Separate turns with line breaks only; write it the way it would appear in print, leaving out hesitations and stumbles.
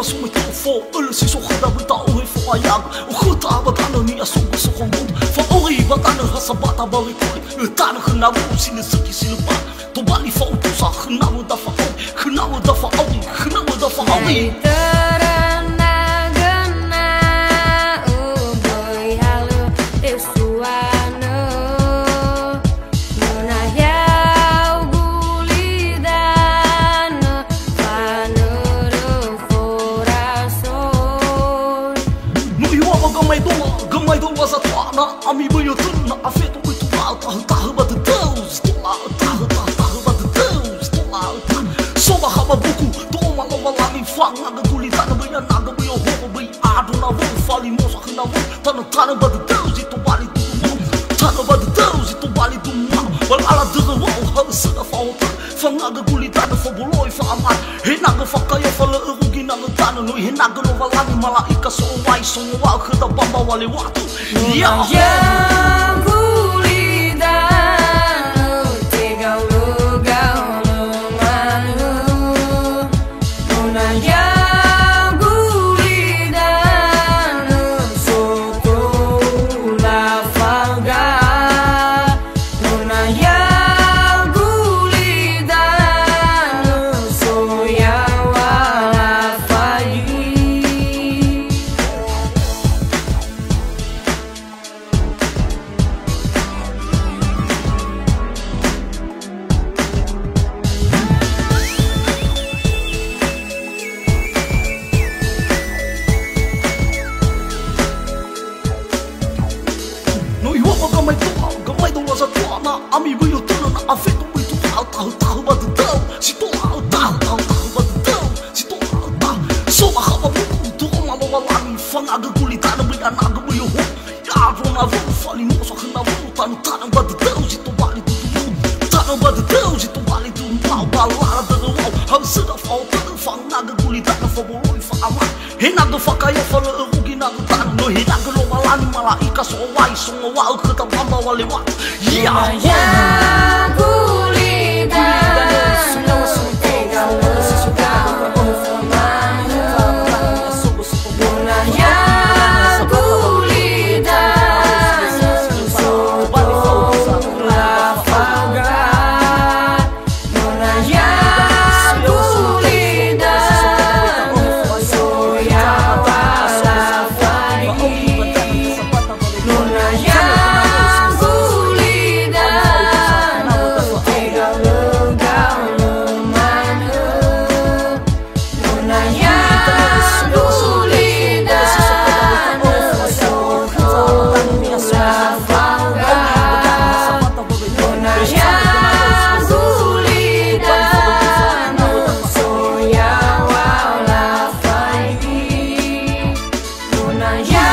送没豆腐，饿了谁说喝大不到会发痒？我喝大把大了你要送个送红木，发偶一把大了哈萨巴大把会贵，大了很难不心的身体心的吧，都把你放多少很难我的发偶，很难我的发偶，很难我的发偶。Gamay do wasa tuana, ami banyo tuna, afeto muito alta, tahu batu Deus, tola, tahu batu Deus, tola, soba haba buku, toma lova lami fang, naga gulitana banyo naga banyo hoba banyo ado na vo, fali mosa hana vo, tana batu Deus, ito bali tu mo, tana batu Deus, ito bali tu mo, wal ala dega wo, haba sada fauta, fang naga gulitana fa boloi fa aman, he naga fa kaya fa le urugi naga tana, no he naga lova lami malaika so wai so wa khada bamba wale watu.
Yang kulidah tegal lugal lemanu, nona yang kulidah soto lafaga, nona yang kulidah soya walafagi. Gamay do wasa tuana, ami banyo tuna na afeto muito alta, tahu batu Deus, si tola, tahu batu Deus, si tola, soba haba buku, toma lova lami fang aga gulitana banyo naga banyo ho, yaro na vo, fali mosa hana vo, tana batu Deus, ito bali tu mo, tana batu Deus, ito bali tu mau balara dega wow, haba seda falta fang naga gulitana fa boloi fa aman, he naga fa kaya fa le urugi naga tana, no he naga lova lami malaika so wai so wa khata bamba wale wa. Yang kulidah tegal lugal lemanu, nona yang kulidah soto lafaga, nona yang kulidah soya walafagi, nona yang yeah.